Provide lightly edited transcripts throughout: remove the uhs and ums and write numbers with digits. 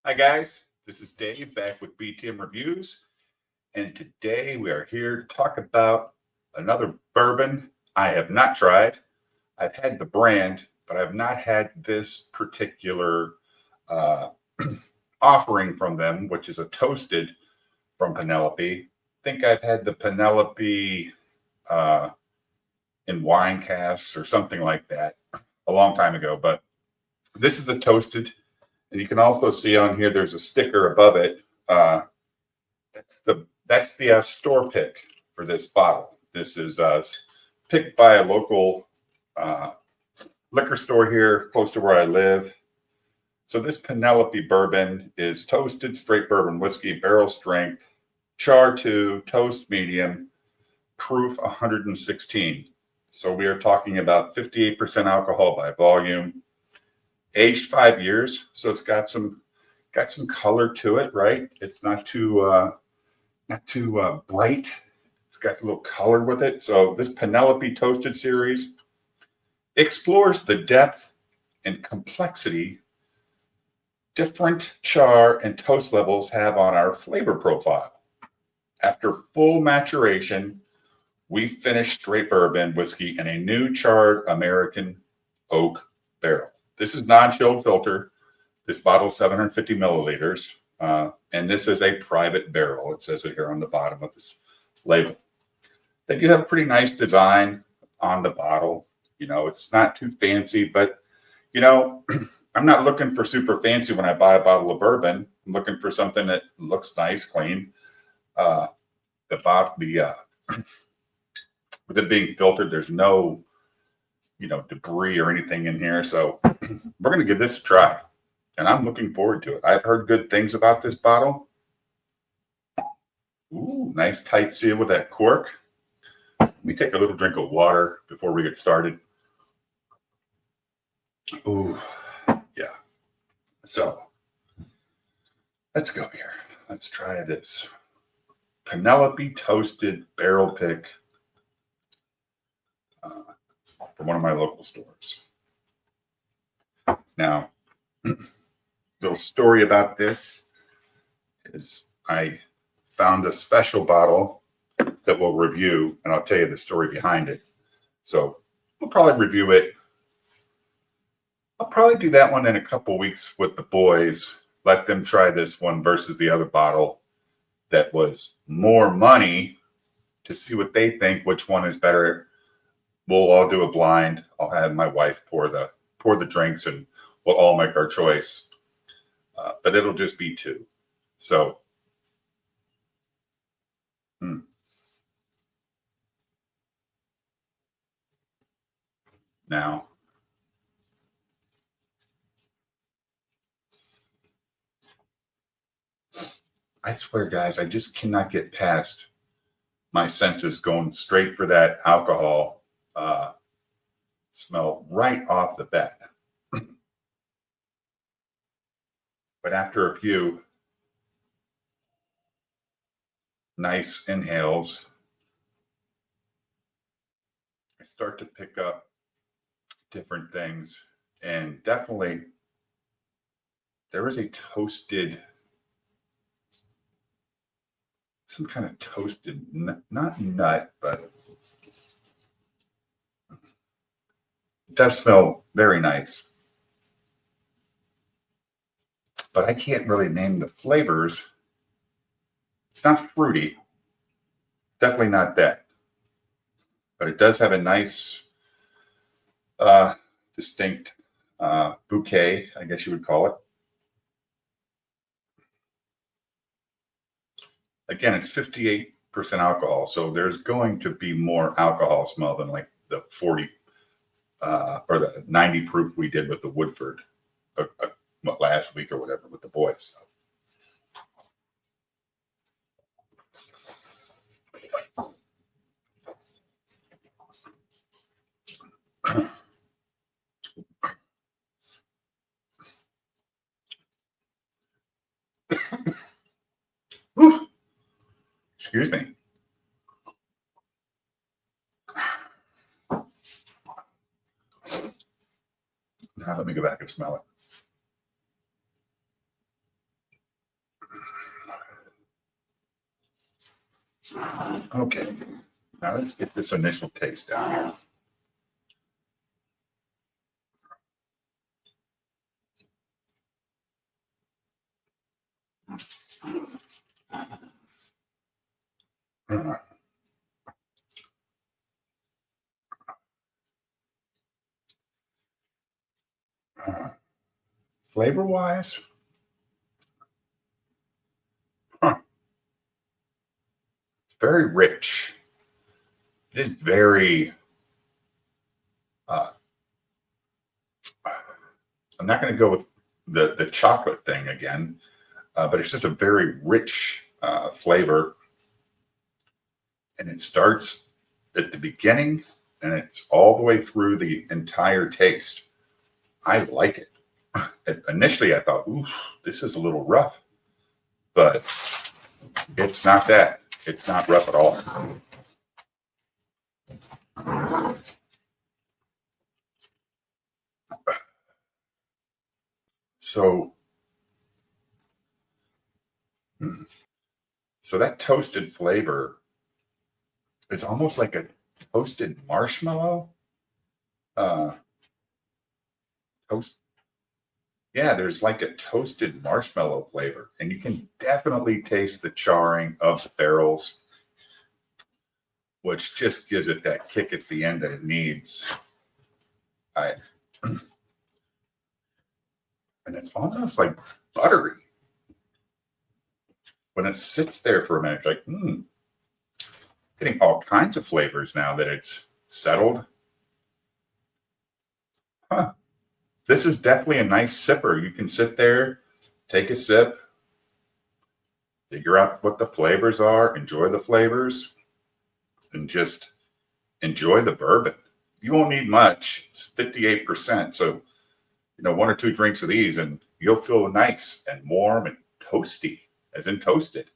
Hi, guys. This is Dave back with BTM Reviews. And today we are here to talk about another bourbon I have not tried. I've had the brand, but I've not had this particular uh, offering from them, which is a toasted from Penelope. I think I've had the Penelope uh, in wine casks or something like that a long time ago. But this is a toasted. And you can also see on here, there's a sticker above it. That's the store pick for this bottle. This is picked by a local uh, liquor store here close to where I live. So this Penelope bourbon is toasted straight bourbon whiskey, barrel strength, char 2, toast medium, proof 116. So we are talking about 58% alcohol by volume, aged 5 years. So it's got some color to it, right? It's not too bright. It's got a little color with it. So this Penelope Toasted series explores the depth and complexity different char and toast levels have on our flavor profile. After full maturation, we finish straight bourbon whiskey in a new charred American oak barrel. This is non-chilled filter. This bottle is 750 milliliters. And this is a private barrel. It says it here on the bottom of this label. They do have a pretty nice design on the bottle. You know, it's not too fancy, but, you know, I'm not looking for super fancy when I buy a bottle of bourbon. I'm looking for something that looks nice, clean. With it being filtered, there's no, debris or anything in here. So we're going to give this a try. And I'm looking forward to it. I've heard good things about this bottle. Ooh, nice tight seal with that cork. Let me take a little drink of water before we get started. Ooh, yeah. So let's go here. Let's try this Penelope Toasted Barrel Pick from one of my local stores. Now, little story about this is I found a special bottle that we'll review, and I'll tell you the story behind it. So we'll probably review it. I'll probably do that one in a couple weeks with the boys. Let them try this one versus the other bottle that was more money to see what they think, which one is better. We'll all do a blind. I'll have my wife pour the drinks, and we'll all make our choice. But it'll just be two. So, now, I swear, guys, I just cannot get past my senses going straight for that alcohol smell right off the bat. But after a few nice inhales, I start to pick up different things. And definitely, there is a toasted, some kind of toasted, not nut, but it does smell very nice. But I can't really name the flavors. It's not fruity. Definitely not that. But it does have a nice, distinct bouquet, I guess you would call it. Again, it's 58% alcohol, so there's going to be more alcohol smell than like the 40 or the 90 proof we did with the Woodford last week or whatever with the boys. Excuse me. Now let me go back and smell it. Okay, now let's get this initial taste down here. Flavor wise, it's very rich. It is very, uh, I'm not going to go with the chocolate thing again, but it's just a very rich flavor. And it starts at the beginning and it's all the way through the entire taste. I like it. Initially, I thought, ooh, this is a little rough, but it's not that. It's not rough at all. So, so that toasted flavor is almost like a toasted marshmallow. Toast. Yeah, there's like a toasted marshmallow flavor, and you can definitely taste the charring of the barrels, which just gives it that kick at the end that it needs. I, and it's almost like buttery when it sits there for a minute. Like, getting all kinds of flavors now that it's settled. Huh. This is definitely a nice sipper. You can sit there, take a sip, figure out what the flavors are, enjoy the flavors, and just enjoy the bourbon. You won't need much. It's 58%. So, one or two drinks of these and you'll feel nice and warm and toasty, as in toasted.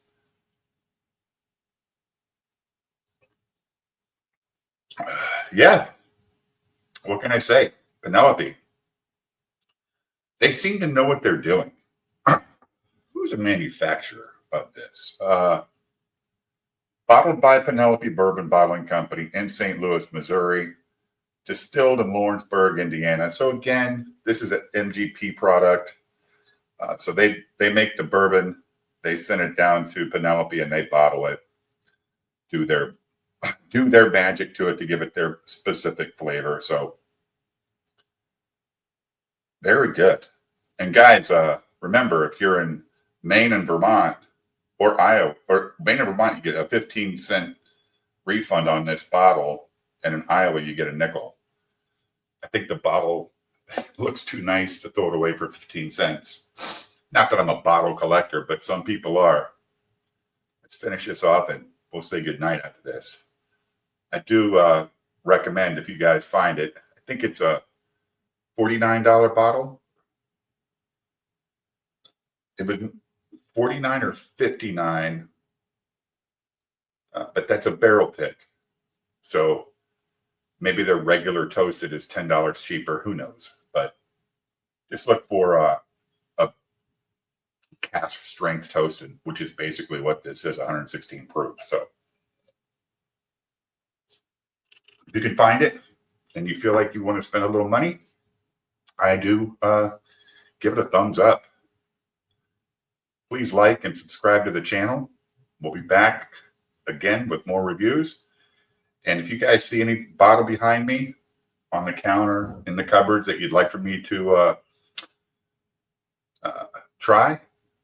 Yeah. What can I say? Penelope. They seem to know what they're doing. Who's a manufacturer of this? Bottled by Penelope Bourbon Bottling Company in St. Louis, Missouri. Distilled in Lawrenceburg, Indiana. So again, this is an MGP product. So they make the bourbon, they send it down to Penelope, and they bottle it, do their magic to it to give it their specific flavor. So very good. And guys, remember, if you're in Maine and Vermont or Iowa, or Maine and Vermont, you get a 15-cent refund on this bottle, and in Iowa, you get a nickel. I think the bottle looks too nice to throw it away for 15 cents. Not that I'm a bottle collector, but some people are. Let's finish this off and we'll say goodnight after this. I do recommend, if you guys find it, I think it's a $49 bottle. It was $49 or $59, but that's a barrel pick. So maybe their regular toasted is $10 cheaper. Who knows? But just look for a cask strength toasted, which is basically what this is, 116 proof. So if you can find it and you feel like you want to spend a little money, I do give it a thumbs up. Please like and subscribe to the channel. We'll be back again with more reviews. And if you guys see any bottle behind me on the counter, in the cupboards that you'd like for me to try,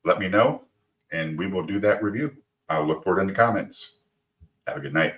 let me know, and we will do that review. I'll look for it in the comments. Have a good night.